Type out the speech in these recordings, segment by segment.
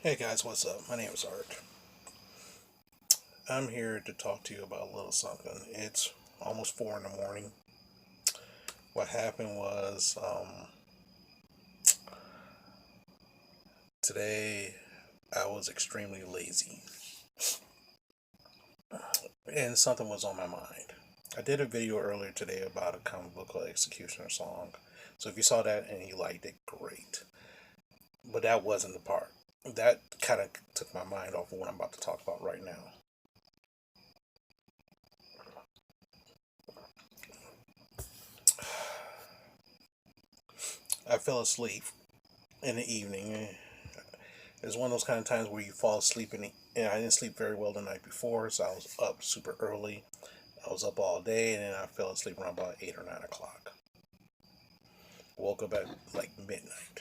Hey guys, what's up? My name is Art. I'm here to talk to you about a little something. It's almost 4 in the morning. What happened was today I was extremely lazy and something was on my mind. I did a video earlier today about a comic book called Executioner Song. So if you saw that and you liked it, great. But that wasn't the part. That kind of took my mind off of what I'm about to talk about right now. I fell asleep in the evening. It's one of those kind of times where you fall asleep and I didn't sleep very well the night before, so I was up super early. I was up all day, and then I fell asleep around about 8 or 9 o'clock. Woke up at like midnight.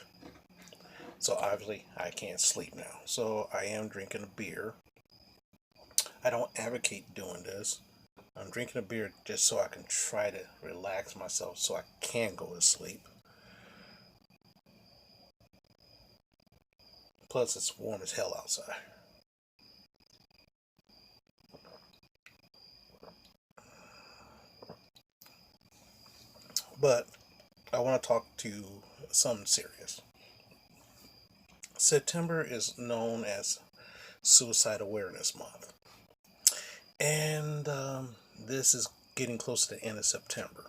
So obviously I can't sleep now. So I am drinking a beer. I don't advocate doing this. I'm drinking a beer just so I can try to relax myself so I can go to sleep. Plus, it's warm as hell outside. But I want to talk to you something serious. September is known as Suicide Awareness Month. And this is getting close to the end of September.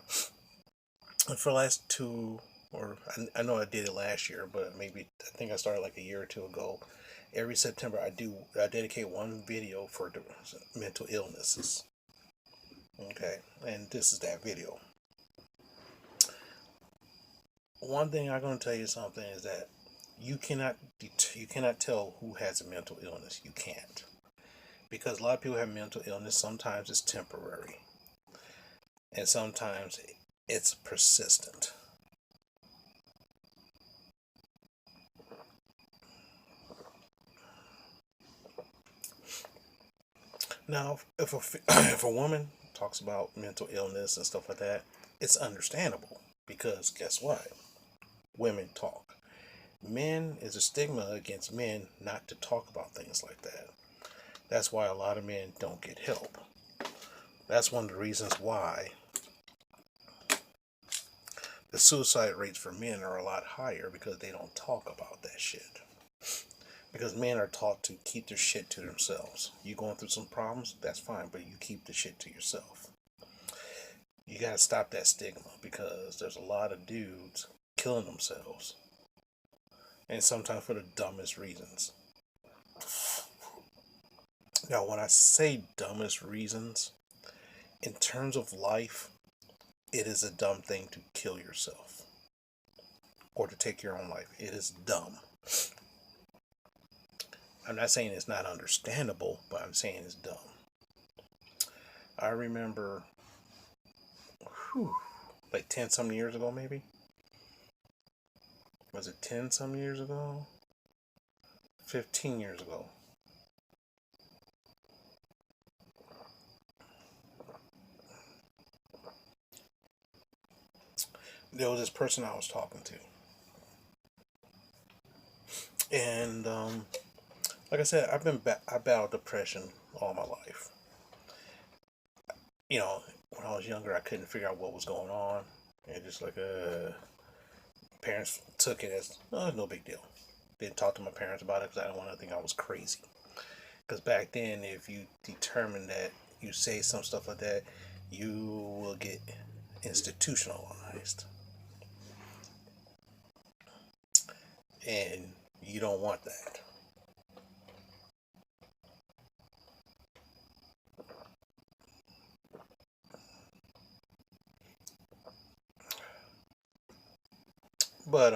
And for the last two, or I know I did it last year, but maybe I think I started like a year or two ago. Every September, I dedicate one video for mental illnesses. Okay, and this is that video. One thing I'm going to tell you something is that you cannot tell who has a mental illness. You can't, because a lot of people have mental illness. Sometimes it's temporary, and sometimes it's persistent. Now, if a if a woman talks about mental illness and stuff like that, it's understandable because guess what? Women talk. Men is a stigma against men not to talk about things like that. That's why a lot of men don't get help. That's one of the reasons why the suicide rates for men are a lot higher because they don't talk about that shit. Because men are taught to keep their shit to themselves. You going through some problems, that's fine, but you keep the shit to yourself. You gotta stop that stigma because there's a lot of dudes killing themselves. And sometimes for the dumbest reasons. Now, when I say dumbest reasons, in terms of life, it is a dumb thing to kill yourself or to take your own life. It is dumb. I'm not saying it's not understandable, but I'm saying it's dumb. I remember, whew, like 10 some years ago, maybe. Was it 10 some years ago? 15 years ago. There was this person I was talking to. And like I said, I battled depression all my life. When I was younger, I couldn't figure out what was going on, and just like parents took it as oh, no big deal. Didn't talk to my parents about it because I didn't want to think I was crazy. Because back then, if you determine that you say some stuff like that, you will get institutionalized, and you don't want that. But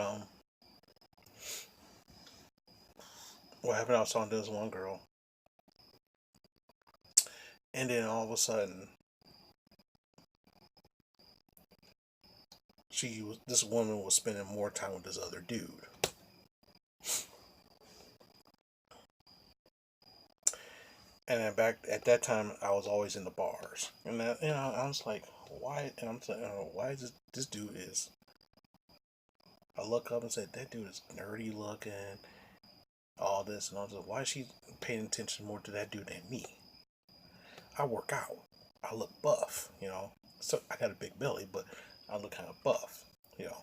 what happened? I was talking to this one girl, and then all of a sudden, this woman was spending more time with this other dude. And then back at that time, I was always in the bars, and I was like, why? And I'm saying, why is this dude is? I look up and say that dude is nerdy looking. all this, and I was like, why is she paying attention more to that dude than me? I work out. I look buff, you know. So I got a big belly, but I look kind of buff, you know.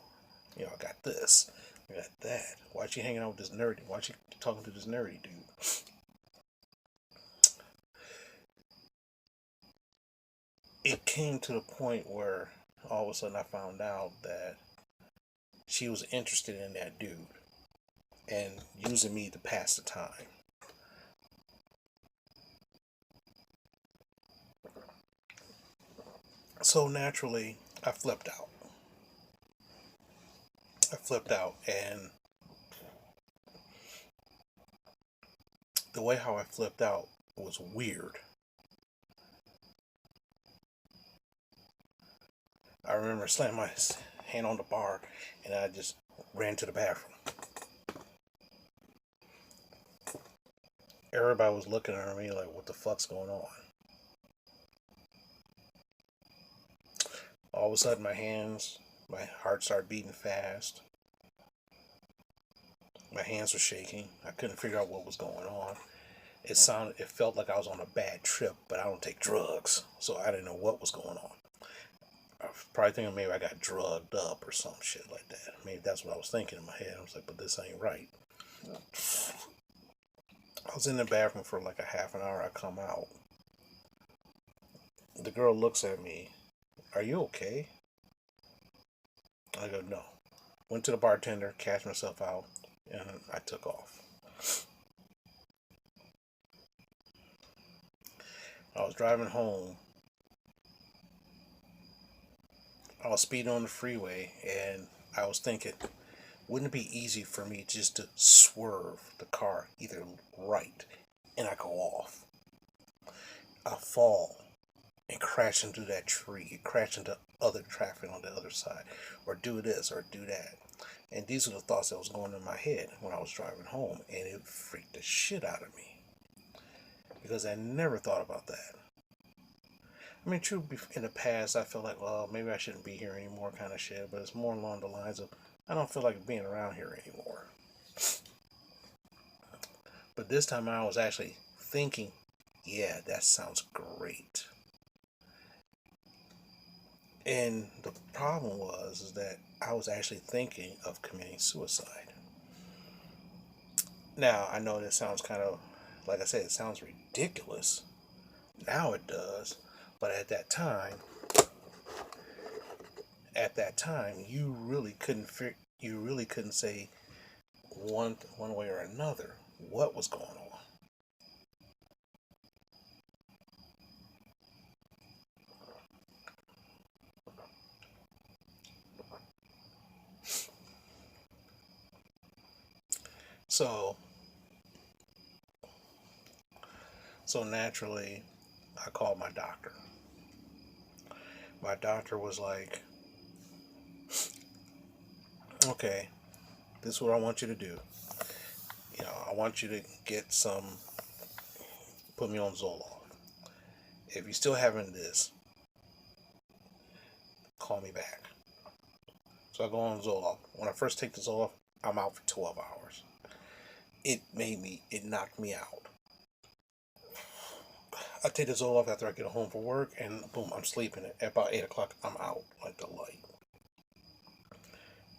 I got this, I got that. Why is she hanging out with this nerdy? Why is she talking to this nerdy dude? It came to the point where all of a sudden I found out that she was interested in that dude and using me to pass the time. So naturally, I flipped out. And the way how I flipped out was weird. I remember slamming my hand on the bar, and I just ran to the bathroom. Everybody was looking at me like, what the fuck's going on? All of a sudden, my heart started beating fast. My hands were shaking. I couldn't figure out what was going on. It felt like I was on a bad trip, but I don't take drugs, so I didn't know what was going on. I was probably thinking maybe I got drugged up or some shit like that. Maybe that's what I was thinking in my head. I was like, but this ain't right. I was in the bathroom for like a half an hour. I come out. The girl looks at me. Are you okay? I go, no. Went to the bartender, cashed myself out, and I took off. I was driving home. I was speeding on the freeway, and I was thinking, wouldn't it be easy for me just to swerve the car either right and I go off? I fall and crash into that tree, crash into other traffic on the other side, or do this or do that. And these are the thoughts that was going in my head when I was driving home, and it freaked the shit out of me because I never thought about that. I mean, true, in the past, I felt like, well, maybe I shouldn't be here anymore, kind of shit, but it's more along the lines of, I don't feel like being around here anymore. But this time I was actually thinking, yeah, that sounds great. And the problem was is that I was actually thinking of committing suicide. Now, I know this sounds kind of, like I said, it sounds ridiculous. Now it does. But at that time, you really couldn't say one way or another what was going on. So so naturally, I called my doctor. My doctor was like, "Okay, this is what I want you to do. I want you to put me on Zoloft. If you're still having this, call me back." So I go on Zoloft. When I first take the Zoloft, I'm out for 12 hours. It knocked me out. I take the Zoloft after I get home from work, and boom, I'm sleeping. At about 8 o'clock, I'm out like the light.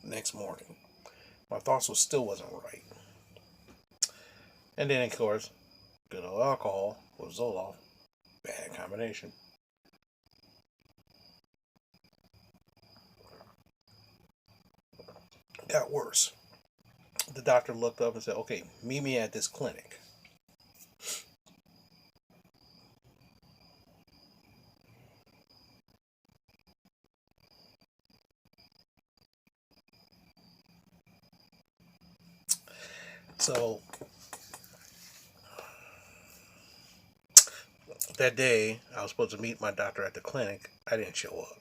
Next morning, my thoughts still wasn't right. And then, of course, good old alcohol with Zoloft, bad combination. Got worse. The doctor looked up and said, "Okay, meet me at this clinic." So that day, I was supposed to meet my doctor at the clinic. I didn't show up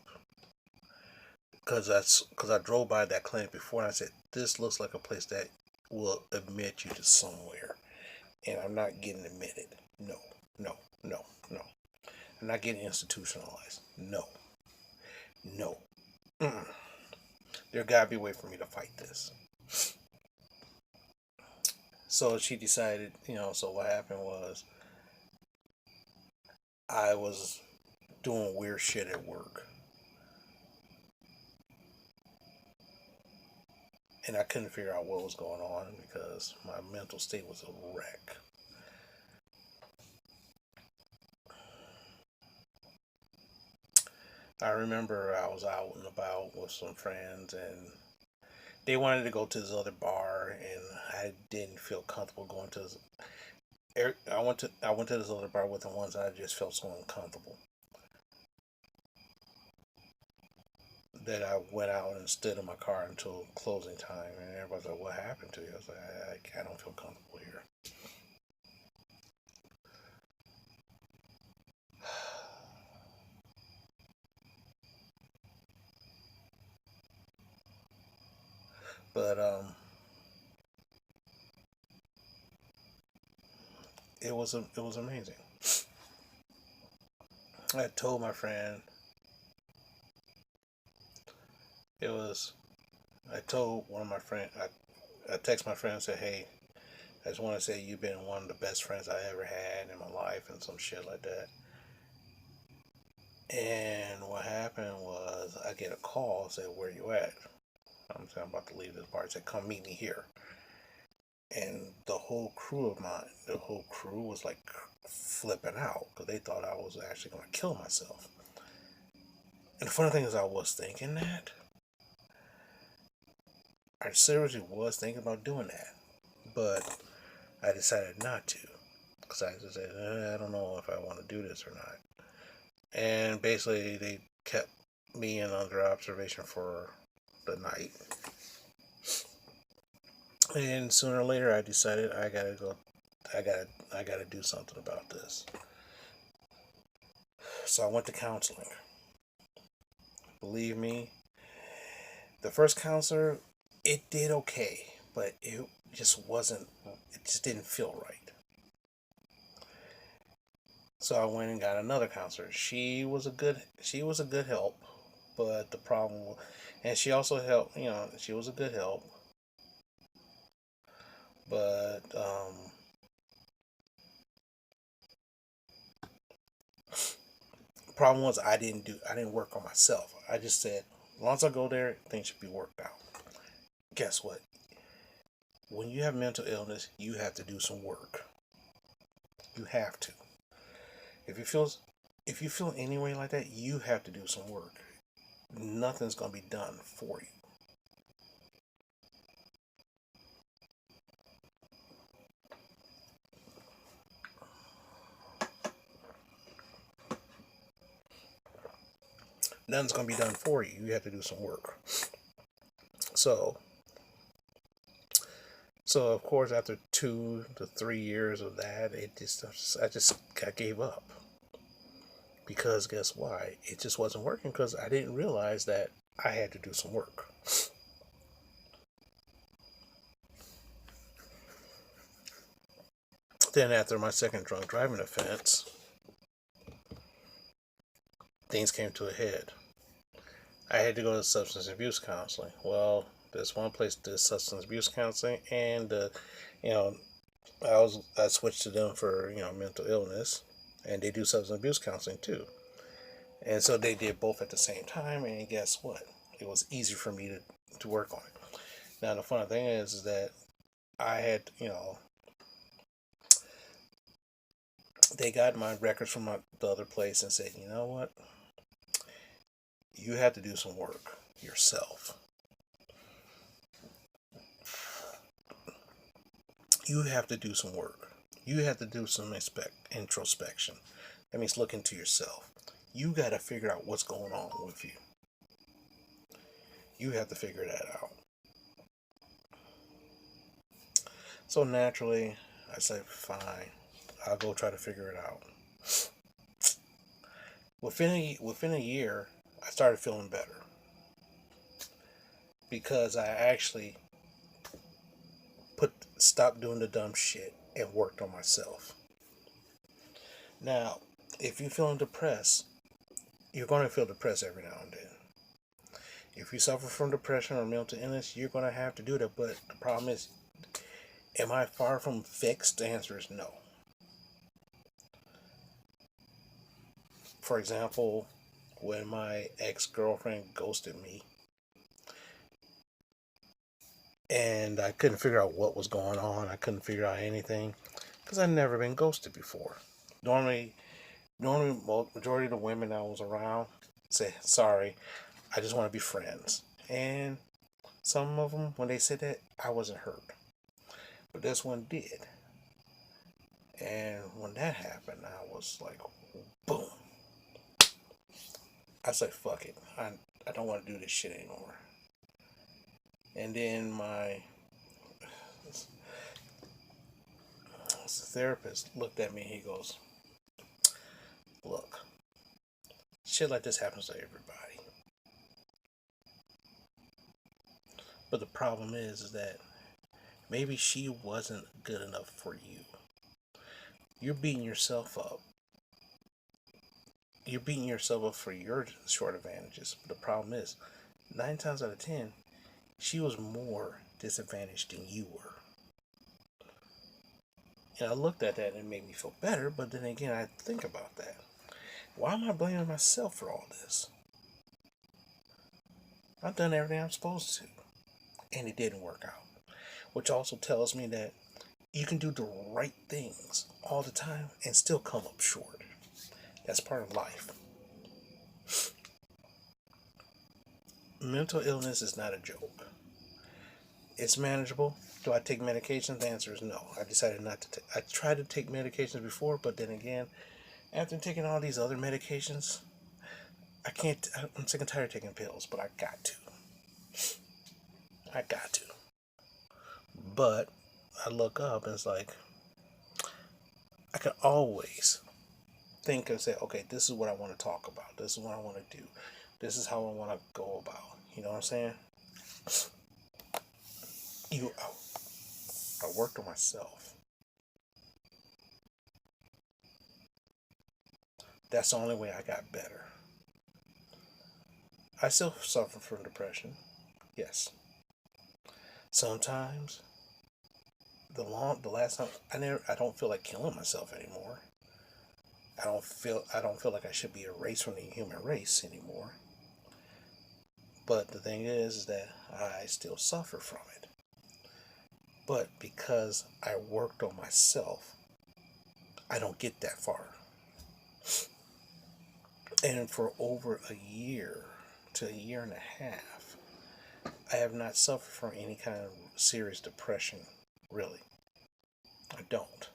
because I drove by that clinic before and I said, "This looks like a place that will admit you to somewhere," and I'm not getting admitted. No, no, no, no. I'm not getting institutionalized. No, no. Mm-mm. There gotta be a way for me to fight this. So she decided, so what happened was I was doing weird shit at work. And I couldn't figure out what was going on because my mental state was a wreck. I remember I was out and about with some friends and they wanted to go to this other bar and I didn't feel comfortable going to this. I went to this other bar with the ones I just felt so uncomfortable that I went out and stood in my car until closing time and everybody's like, "What happened to you?" I was like, "I don't feel comfortable here." But it was amazing. I told my friend it was. I told one of my friends. I text my friend and said, "Hey, I just want to say you've been one of the best friends I ever had in my life," and some shit like that. And what happened was I get a call, say, "Where you at?" I'm saying I'm about to leave this bar. He said, "Come meet me here." And the whole crew of mine, the whole crew was like flipping out because they thought I was actually going to kill myself. And the funny thing is, I was thinking that. I seriously was thinking about doing that. But I decided not to because I just said, I don't know if I want to do this or not. And basically, they kept me in under observation for the night. And sooner or later, I decided I gotta go. I gotta do something about this. So I went to counseling. Believe me, the first counselor, it did okay, but it just wasn't. It just didn't feel right. So I went and got another counselor. She was a good help, but the problem, and she also helped. She was a good help, but the problem was I didn't work on myself. I just said, as long as I go there, things should be worked out. Guess what? When you have mental illness, you have to do some work. You have to. If you feel if you feel any way like that, you have to do some work. Nothing's gonna be done for you. Nothing's gonna be done for you. You have to do some work. So so of course after 2 to 3 years of that, I gave up because guess why? It just wasn't working because I didn't realize that I had to do some work. Then after my second drunk driving offense, things came to a head. I had to go to substance abuse counseling. Well, there's one place that does substance abuse counseling, and you know, I switched to them for mental illness, and they do substance abuse counseling too. And so they did both at the same time, and guess what? It was easy for me to work on it. Now the funny thing is that I had they got my records from the other place and said, you know what, you have to do some work yourself. You have to do some work. You have to do some introspection. That means look into yourself. You got to figure out what's going on with you. You have to figure that out. So naturally, I said, fine, I'll go try to figure it out. Within a year, I started feeling better because I actually put stopped doing the dumb shit and worked on myself. Now, if you're feeling depressed, you're going to feel depressed every now and then. If you suffer from depression or mental illness, you're going to have to do that. But the problem is, Am I far from fixed? The answer is no. For example, when my ex-girlfriend ghosted me and I couldn't figure out what was going on, I couldn't figure out anything because I'd never been ghosted before. Normally, majority of the women I was around say, "Sorry, I just want to be friends." And some of them, when they said that, I wasn't hurt, but this one did. And when that happened, I was like, boom. I said, fuck it. I don't want to do this shit anymore. And then my therapist looked at me and he goes, look, shit like this happens to everybody. But the problem is that maybe she wasn't good enough for you. You're beating yourself up. You're beating yourself up for your short advantages. But the problem is, 9 times out of 10, she was more disadvantaged than you were. And I looked at that and it made me feel better, but then again, I think about that. Why am I blaming myself for all this? I've done everything I'm supposed to, and it didn't work out. Which also tells me that you can do the right things all the time and still come up short. That's part of life. Mental illness is not a joke. It's manageable. Do I take medications? The answer is no. I decided not to I tried to take medications before, but then again, after taking all these other medications, I'm sick and tired of taking pills, but I got to. I got to. But I look up and it's like, I can always think and say, okay, this is what I want to talk about. This is what I want to do. This is how I want to go about. You know what I'm saying? I worked on myself. That's the only way I got better. I still suffer from depression. Yes. Sometimes the last time I don't feel like killing myself anymore. I don't feel like I should be erased from the human race anymore. But the thing is that I still suffer from it. But because I worked on myself, I don't get that far. And for over a year to a year and a half, I have not suffered from any kind of serious depression, really. I don't.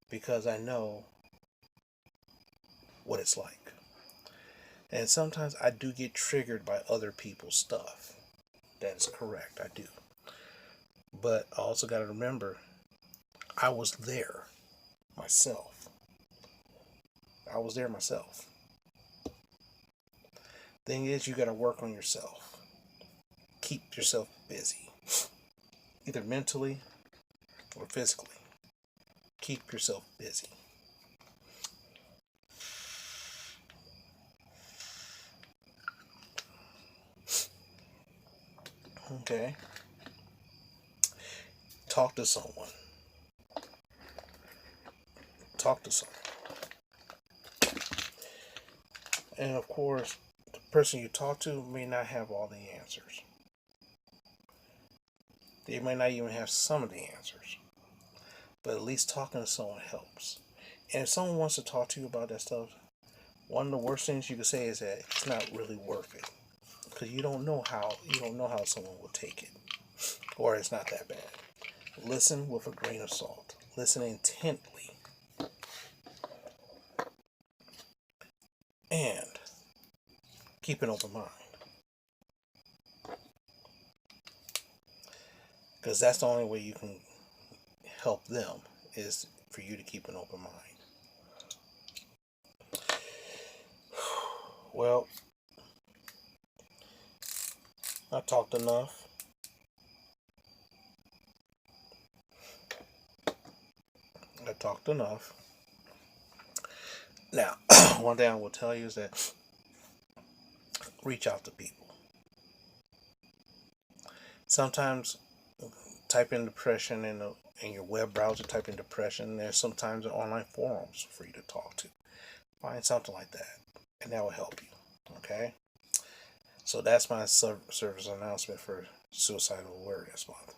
Because I know what it's like. And sometimes I do get triggered by other people's stuff. That is correct, I do. But I also got to remember, I was there myself. I was there myself. Thing is, you got to work on yourself. Keep yourself busy. Either mentally or physically. Keep yourself busy. Okay? Talk to someone. Talk to someone. And of course, the person you talk to may not have all the answers. They might not even have some of the answers. But at least talking to someone helps. And if someone wants to talk to you about that stuff, one of the worst things you can say is that it's not really worth it. Because you don't know how someone will take it. Or it's not that bad. Listen with a grain of salt. Listen intently. And keep an open mind. Because that's the only way you can help them, is for you to keep an open mind. Well, I talked enough. Now, one thing I will tell you is that reach out to people. Sometimes type in depression in your web browser, type in depression. There's sometimes online forums for you to talk to. Find something like that, and that will help you. Okay? So that's my service announcement for Suicidal Awareness Month.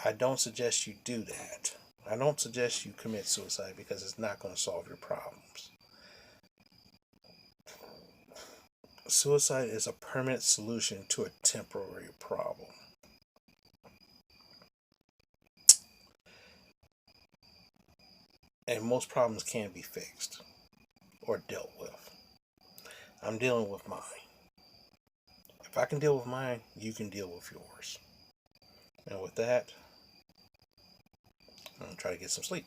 I don't suggest you do that. I don't suggest you commit suicide because it's not going to solve your problems. Suicide is a permanent solution to a temporary problem. And most problems can be fixed or dealt with. I'm dealing with mine. If I can deal with mine, you can deal with yours. And with that, I'm going to try to get some sleep.